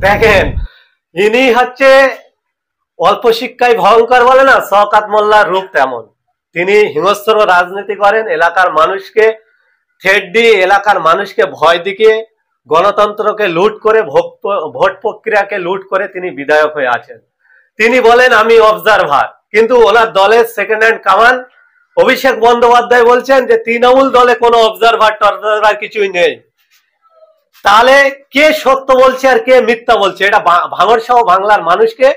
দেখেন, ইনি হচ্ছে অল্প শিক্ষায় ভয়ঙ্কর বলে না, শওকত মোল্লার রূপ তেমন। তিনি হিংস্র রাজনীতি করেন, এলাকার মানুষকে থ্রেট দিয়ে, এলাকার মানুষকে ভয় দেখিয়ে, গণতন্ত্রকে লুট করে, ভোট প্রক্রিয়াকে লুট করে তিনি বিধায়ক হয়ে আছেন। তিনি বলেন আমি অবজারভার, কিন্তু ওনার দলের সেকেন্ড হ্যান্ড কামান অভিষেক বন্দ্যোপাধ্যায় বলছেন যে তৃণমূল দলে কোনো অবজারভার টবজারভার কিছুই নেই। তাহলে কে সত্য বলছে আর কে মিথ্যা বলছে, এটা ভাঙড় সহ বাংলার মানুষকে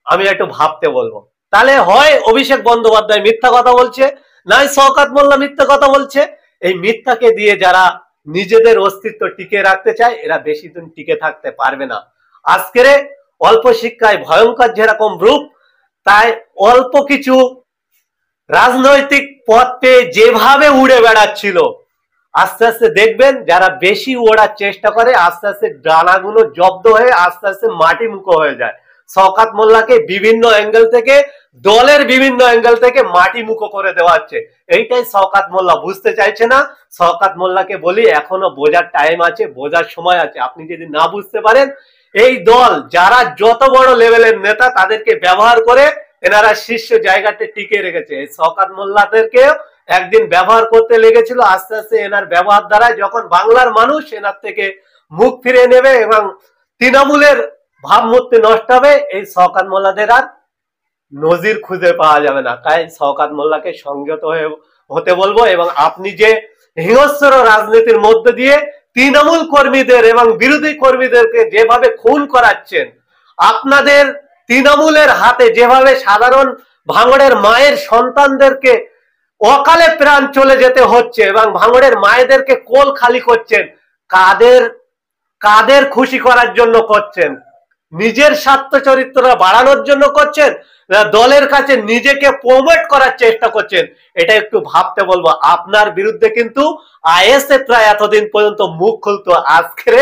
আমি একটু ভাবতে বলবো। তাহলে হয় অভিষেক বন্দ্যোপাধ্যায় মিথ্যা কথা বলছে, নাই শওকত মোল্লা মিথ্যা কথা বলছে। এই মিথ্যাকে দিয়ে যারা নিজেদের অস্তিত্ব টিকে রাখতে চায়, এরা বেশি দিন টিকে থাকতে পারবে না। আজকের অল্প শিক্ষায় ভয়ঙ্কর যেরকম রূপ, তাই অল্প কিছু রাজনৈতিক পথ পেয়ে যেভাবে উড়ে বেড়াচ্ছিল, আস্তে আস্তে দেখবেন যারা বেশি ওড়ার চেষ্টা করে আস্তে আস্তে ডানাগুলো জব্দ হয়ে আস্তে আস্তে মাটি মুখো হয়ে যায়। শওকত মোল্লাকে বিভিন্ন অ্যাঙ্গেল থেকে, দলের বিভিন্ন অ্যাঙ্গেল থেকে মাটি মুখো করে দেওয়া হচ্ছে। এইটাই শওকত মোল্লা বুঝতে চাইছে না। শওকত মোল্লাকে বলি এখনো বোঝার টাইম আছে, বোঝার সময় আছে। আপনি যদি না বুঝতে পারেন, এই দল যারা যত বড় লেভেলের নেতা তাদেরকে ব্যবহার করে এনারা শীর্ষ জায়গাতে টিকে রেখেছে। এই শওকত মোল্লাদেরকে একদিন ব্যবহার করতে লেগেছিল, আস্তে আস্তে এনার ব্যবহার দ্বারা যখন বাংলার মানুষ এনার থেকে মুখ ফিরে নেবে এবং তৃণমূলের ভাবমূর্তি নষ্ট হবে, এই শওকত মোল্লাদের আর নজির খুঁজে পাওয়া যাবে না। তাই শওকত মোল্লাকে সংযত হতে বলবো। এবং আপনি যে হিংস্র রাজনীতির মধ্য দিয়ে তৃণমূল কর্মীদের এবং বিরোধী কর্মীদেরকে যেভাবে খুন করাচ্ছেন, আপনাদের তৃণমূলের হাতে যেভাবে সাধারণ ভাঙড়ের মায়ের সন্তানদেরকে অকালে প্রাণ চলে যেতে হচ্ছে এবং ভাঙড়ের মায়েদেরকে কোল খালি করছেন, কাদের কাদের খুশি করার জন্য করছেন? নিজের স্বার্থ চরিত্র বাড়ানোর জন্য করছেন, দলের কাছে নিজেকে প্রমোট করার চেষ্টা করছেন? এটা একটু ভাবতে বলবো। আপনার বিরুদ্ধে কিন্তু আইএসএফ প্রায় এতদিন পর্যন্ত মুখ খুলতো, আজকে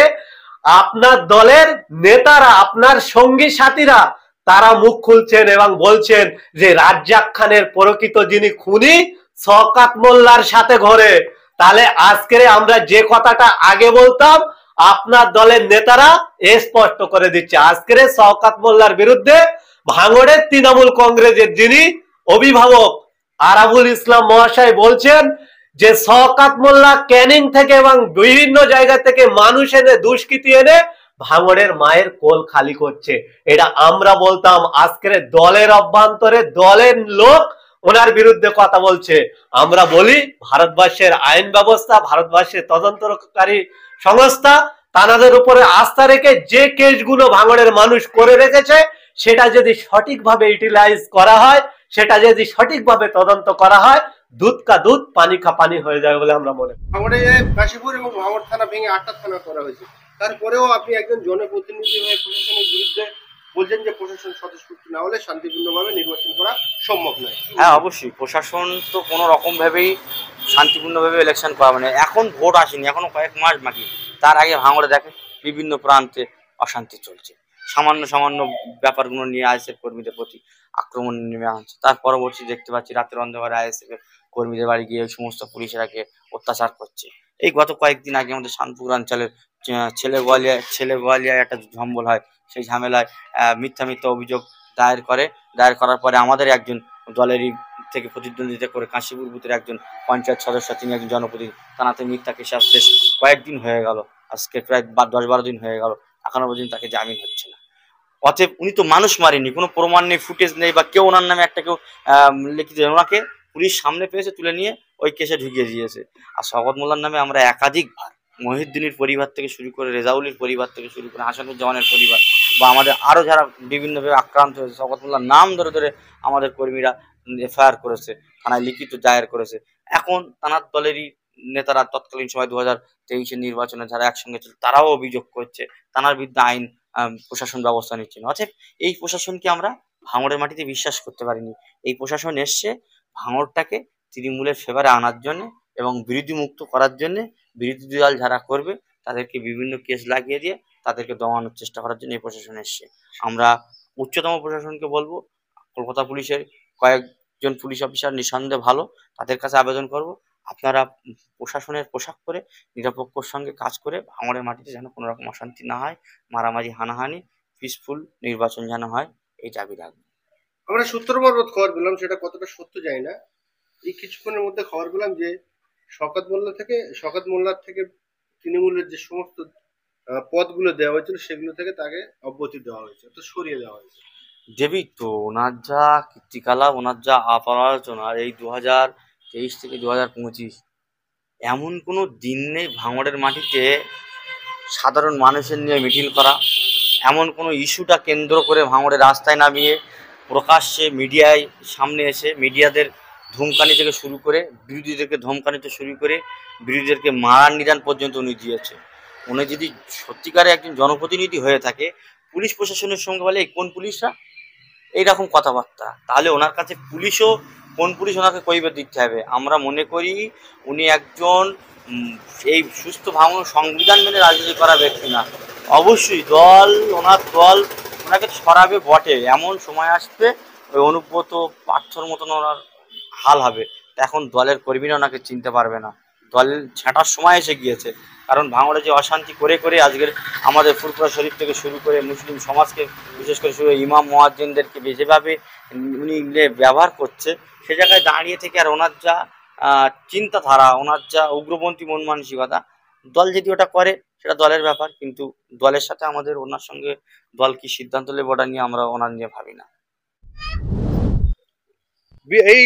আপনার দলের নেতারা, আপনার সঙ্গী সাথীরা তারা মুখ খুলছেন এবং বলছেন যে রাজ্জাক খানের প্রকৃত যিনি খুনি শওকত মোল্লার সাথে ঘরে। তাহলে আজকে আমরা যে কথাটা আগে বলতাম, আপনার দলের নেতারা স্পষ্ট করে দিচ্ছে। আজকের শওকত মোল্লার বিরুদ্ধে ভাঙড়ের তৃণমূল কংগ্রেসের যিনি অভিভাবক আরাবুল ইসলাম মহাশয় বলছেন যে শওকত মোল্লা ক্যানিং থেকে এবং বিভিন্ন জায়গা থেকে মানুষ এনে, দুষ্কৃতী এনে ভাঙড়ের মায়ের কোল খালি করছে। এটা আমরা বলতাম, আজকের দলের অভ্যন্তরে দলের লোক ওনার বিরুদ্ধে কথা বলছে। আমরা বলি ভারতবর্ষের আইন ব্যবস্থা, ভারতবর্ষের তদন্তকারী সংস্থা, তাদের উপরে আস্থা রেখে যে কেসগুলো ভাঙড়ের মানুষ করে রেখেছে, সেটা যদি সঠিকভাবে ইউটিলাইজ করা হয়, সেটা যদি সঠিকভাবে তদন্ত করা হয়, দুধ কা দুধ পানি কা পানি হয়ে যাবে বলে আমরা মনে করি। ভাঙড়ে কাশীপুর এবং ভাঙড় থানা ভেঙে 8টা থানা করা হয়েছে, তারপরেও আপনি একজন জনপ্রতিনিধি হয়ে প্রশাসনের বিরুদ্ধে বলছেন যে প্রশাসন স্বতঃস্ফূর্ত না হলে শান্তিপূর্ণভাবে নির্বাচন করা সম্ভব নয়। হ্যাঁ, অবশ্যই প্রশাসন তো কোনো রকম ভাবেই শান্তিপূর্ণভাবে ইলেকশন করাবে না। এখন ভোট আসেনি, এখনো কয়েক মাস বাকি। তার আগে ভাঙড়ে দেখে বিভিন্ন প্রান্তে অশান্তি চলছে, সামান্য সামান্য ব্যাপারগুলো নিয়ে আইএসএফ কর্মীদের প্রতি আক্রমণ নেমে আসছে। তার পরবর্তী দেখতে পাচ্ছি রাতের অন্ধকারে আইএসএফ কর্মীদের বাড়ি গিয়ে সমস্ত পুলিশেরাকে অত্যাচার করছে। এই গত কয়েকদিন আগে আমাদের শানপুর অঞ্চলের ছেলে গোয়ালিয়ায় একটা ঝম্বল হয়, সেই ঝামেলায় মিথ্যা অভিযোগ দায়ের করার পরে আমাদের একজন দলেরই থেকে প্রতিদ্বন্দ্বিতা করে কাশীপুর বুথের একজন পঞ্চায়েত সদস্য, তিনি একজন জনপ্রতিনিধি, তানাতে মিথ্যা কেস বেশ কয়েকদিন হয়ে গেল, আজকে প্রায় 10-12 দিন হয়ে গেল, এখনো পর্যন্ত তাকে জামিন হচ্ছে না। অতএব উনি তো মানুষ মারেনি, কোনো প্রমাণ নেই, ফুটেজ নেই, বা কেউ ওনার নামে একটা কেউ লিখিত, ওনাকে পুলিশ সামনে পেয়েছে, তুলে নিয়ে ওই কেসে ঢুকিয়ে দিয়েছে। আর শওকত মোল্লার নামে আমরা একাধিকবার মহিউদ্দিনের পরিবার থেকে শুরু করে, রেজাউলের পরিবার থেকে শুরু করে, হাসানুজ্জামানের পরিবার বা আমাদের আরও যারা বিভিন্নভাবে আক্রান্ত হয়েছে, শওকত মোল্লার নাম ধরে ধরে আমাদের কর্মীরা এফআইআর করেছে, থানায় লিখিত দায়ের করেছে। এখন তানার দলেরই নেতারা তৎকালীন সময় 2023-এর নির্বাচনে যারা একসঙ্গে ছিল, তারাও অভিযোগ করছে, তানার বিরুদ্ধে আইন প্রশাসন ব্যবস্থা নিচ্ছে না। অতএব এই প্রশাসনকে আমরা ভাঙড়ের মাটিতে বিশ্বাস করতে পারিনি। এই প্রশাসন এসছে ভাঙড়টাকে তৃণমূলের ফেভারে আনার জন্য এবং বিরোধী মুক্ত করার জন্য, বিরোধী দল যারা করবে তাদেরকে বিভিন্ন কেস লাগিয়ে দিয়ে তাদেরকে দমানোর চেষ্টা করার জন্য এই প্রশাসন এসছে। আমরা উচ্চতম প্রশাসনকে বলবো, কলকাতা পুলিশের কয়েকজন পুলিশ অফিসার নিঃসন্দেহে ভালো, তাদের কাছে আবেদন করব আপনারা প্রশাসনের পোশাক পরে নিরপেক্ষর সঙ্গে কাজ করে ভাঙড়ের মাটিতে যেন কোনো রকম অশান্তি না হয়, মারামারি হানাহানি, পিসফুল নির্বাচন যেন হয়, এই দাবি রাখবেন। আমরা সূত্র মারফত খবর পেলাম, সেটা কতটা সত্য জানি না, এই কিছুক্ষণের মধ্যে খবর পেলাম যে শওকত মোল্লার থেকে তৃণমূলের যে সমস্ত পদগুলো দেওয়া হয়েছিল সেগুলো থেকে তাকে অব্যাহতি দেওয়া হয়েছে, তো সরিয়ে দেওয়া হয়েছে। দেবী তো ওনার যা কীর্তিকলাপ, ওনার যা আলোচনা, এই 2023 থেকে 2025 এমন কোনো দিন নেই ভাঙড়ের মাটিতে সাধারণ মানুষের নিয়ে মিছিল করা, এমন কোনো ইস্যুটা কেন্দ্র করে ভাঙড়ের রাস্তায় নামিয়ে প্রকাশ্যে মিডিয়ায় সামনে এসে মিডিয়াদের ধমকানি থেকে শুরু করে বিরোধীদেরকে ধমকানিতে শুরু করে বিরোধীদেরকে মারার নিদান পর্যন্ত উনি দিয়েছে। উনি যদি সত্যিকারে একজন জনপ্রতিনিধি হয়ে থাকে, পুলিশ প্রশাসনের সঙ্গে বলে কোন পুলিশরা এইরকম কথাবার্তা, তাহলে ওনার কাছে পুলিশও কোন পুলিশ ওনাকে কৈফিয়ত দিতে হবে। আমরা মনে করি উনি একজন এই সুস্থ ভাঙন সংবিধান মেনে রাজনীতি করা ব্যক্তি না। অবশ্যই ওনার দল ওনাকে ছড়াবে বটে, এমন সময় আসবে ওই অনুব্রত পার্থর মতন ওনার হাল হবে, এখন দলের কর্মীরা ওনাকে চিনতে পারবে না। দল ছাঁটার সময় এসে গিয়েছে, কারণ ভাঙড়ে যে অশান্তি করে করে আজকের আমাদের ফুরফুরা শরীফ থেকে শুরু করে মুসলিম সমাজকে বিশেষ করে শুরু ইমাম মুয়াজ্জিনদেরকে যেভাবে উনি ব্যবহার করছে, সে জায়গায় দাঁড়িয়ে থেকে আর ওনার যা চিন্তাধারা, ওনার যা উগ্রপন্থী মন মানসিকতা, দল যদি ওটা করে সেটা দলের ব্যাপার, কিন্তু দলের সাথে আমাদের ওনার সঙ্গে দল কি সিদ্ধান্ত নেবে ওটা নিয়ে আমরা ওনার নিয়ে ভাবি না। এই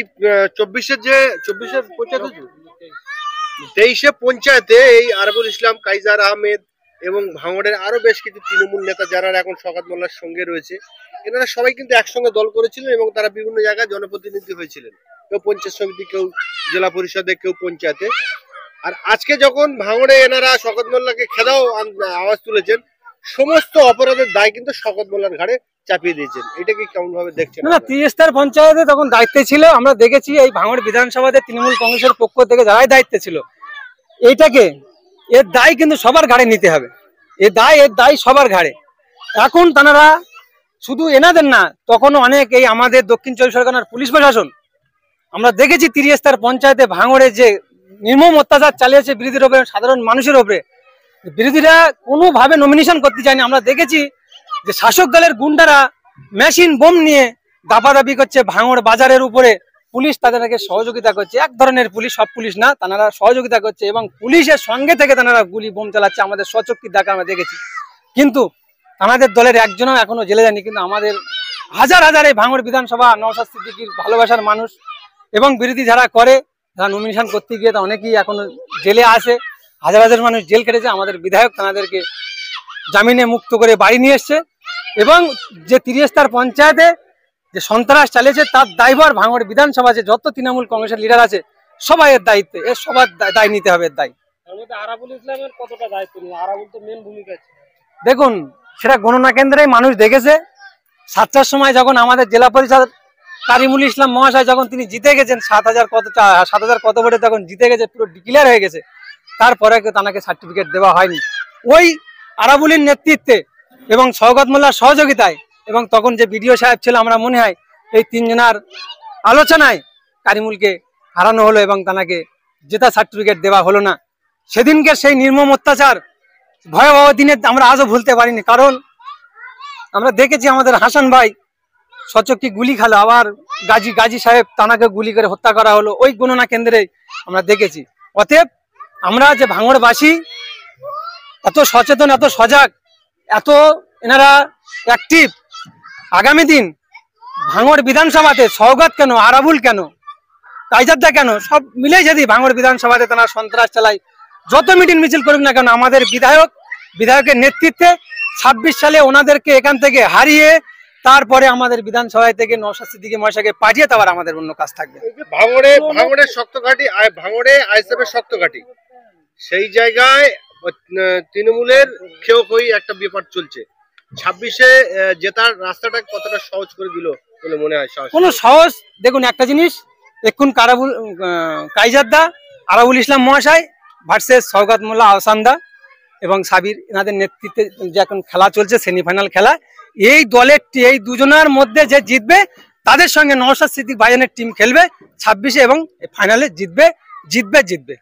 23 পঞ্চায়েতে এই আরবুল ইসলাম, কাইজার আহমেদ এবং ভাঙড়ের আরো বেশ কিছু তৃণমূল নেতা যারা এখন শওকত মোল্লার সঙ্গে রয়েছে, এনারা সবাই কিন্তু একসঙ্গে দল করেছিলেন এবং তারা বিভিন্ন জায়গায় জনপ্রতিনিধি হয়েছিলেন, কেউ পঞ্চায়েত সমিতি, কেউ জেলা পরিষদে, কেউ পঞ্চায়েতে। আর আজকে যখন ভাঙড়ে এনারা শওকত মোল্লাকে খেদাও আওয়াজ তুলেছেন, সমস্ত অপরাধের দায় কিন্তু শওকত মোল্লার ঘাড়ে চাপিয়ে দিয়েছেন। এটাকে কেমন ভাবে দেখছেন? না, তিস্তার পঞ্চায়েতে তখন দায়িত্বে ছিল, আমরা দেখেছি এই ভাঙড় বিধানসভাতে তৃণমূল কংগ্রেসের পক্ষ থেকে যারাই দায়িত্বে ছিল, এইটাকে এর দায় কিন্তু সবার ঘাড়ে নিতে হবে, এর দায় সবার ঘাড়ে। এখন তারা শুধু এনাদের না, তখনও অনেক এই আমাদের দক্ষিণ চব্বিশ পরগনার পুলিশ প্রশাসন, আমরা দেখেছি তিস্তার পঞ্চায়েতে ভাঙড়ে যে নির্মম অত্যাচার চালিয়েছে বিরোধীর উপরে, সাধারণ মানুষের উপরে। বিরোধীরা কোনোভাবে নমিনেশন করতে চায়নি। আমরা দেখেছি যে শাসক দলের গুন্ডারা মেশিন বোম নিয়ে দাপাদাপি করছে ভাঙড় বাজারের উপরে, পুলিশ তাদেরকে সহযোগিতা করছে, এক ধরনের পুলিশ, সব পুলিশ না, তারা সহযোগিতা করছে এবং পুলিশের সঙ্গে থেকে তারা গুলি বোম চালাচ্ছে, আমাদের স্বচক্ষুর দেখা আমরা দেখেছি। কিন্তু আমাদের দলের একজনও এখনো জেলে যায়নি, কিন্তু আমাদের হাজার হাজার এই ভাঙড় বিধানসভা নওশাদ সিদ্দিকীর ভালোবাসার মানুষ এবং বিরোধী যারা করে, যারা নমিনেশন করতে গিয়ে তা অনেকেই এখনো জেলে আসে, হাজার হাজার মানুষ জেল কেটেছে। আমাদের বিধায়ক তাদেরকে জামিনে মুক্ত করে বাড়ি নিয়ে এসছে এবং যে তিস্তার পঞ্চায়েতে যে সন্ত্রাস চালিয়েছে তার দায়ভার ভাঙড় বিধানসভা যে যত তৃণমূল কংগ্রেসের লিডার আছে সবাই এর দায়িত্বে, এর সবার দায় নিতে হবে। এর দায় আরাবুল ইসলামের কতটা দায়িত্ব নিয়ে, আরাবুল তো মেন ভূমিকা আছে। দেখুন, সেটা গণনা কেন্দ্রে মানুষ দেখেছে 7টার সময় যখন আমাদের জেলা পরিষদ কারিমুল ইসলাম মহাশয় যখন তিনি জিতে গেছেন 7,000 কত ভোটে তখন জিতে গেছে, পুরো ডিক্লেয়ার হয়ে গেছে, তারপরে তাকে সার্টিফিকেট দেওয়া হয়নি। ওই আরাবুলের নেতৃত্বে এবং শওকত মোল্লার সহযোগিতায় এবং তখন যে বিডিও সাহেব ছিল, আমরা মনে হয় এই তিনজনের আলোচনায় কারিমুলকে হারানো হলো এবং তাকে জেতা সার্টিফিকেট দেওয়া হলো না। সেদিনকে সেই নির্মম অত্যাচার ভয়াবহ দিনে আমরা আজও ভুলতে পারিনি, কারণ আমরা দেখেছি আমাদের হাসান ভাই সচক্ষে গুলি খেলো, আবার গাজী সাহেব তানাকে গুলি করে হত্যা করা হলো, ওই গণনা কেন্দ্রে আমরা দেখেছি। অতএব আমরা যে ভাঙড়বাসী এত সচেতন, এত সজাগ, এত এনারা অ্যাক্টিভ, আগামী দিন ভাঙড় বিধানসভাতে শওকত কেন, আরাবুল কেন, কাইজারদা কেন, সব মিলে যদি ভাঙড় বিধানসভাতে তারা সন্ত্রাস চালায়, যত মিটিং মিছিল করুক না কেন, আমাদের বিধায়কের নেতৃত্বে 26 সালে ওনাদেরকে এখান থেকে হারিয়ে তারপরে আমাদের বিধানসভায় থেকে নওশাদ সিদ্দিকী মহাশয়কে পাঠিয়ে তারপর আমাদের অন্য কাজ থাকবে। ভাঙড়ের শক্ত ঘাঁটি, ভাঙড়ে আইএসএফের শক্ত ঘাঁটি, সেই জায়গায় তৃণমূলের খেয়ে একটা ব্যাপার চলছে। 26-এ জেতার রাস্তাটা কতটা সহজ করে দিল বলে মনে হয়? কোনো সহজ, দেখুন একটা জিনিস, এখন কাইজারদা, আরাবুল ইসলাম মহাশয় ভার্সেস শওকত মোল্লা, আহসানদা এবং সাবির, এনাদের নেতৃত্বে যে এখন খেলা চলছে সেমিফাইনাল খেলা, এই দলের এই দুজনের মধ্যে যে জিতবে তাদের সঙ্গে নওশাদ সিদ্দিক ভাইজানের টিম খেলবে 26-এ এবং ফাইনালে জিতবে জিতবে জিতবে।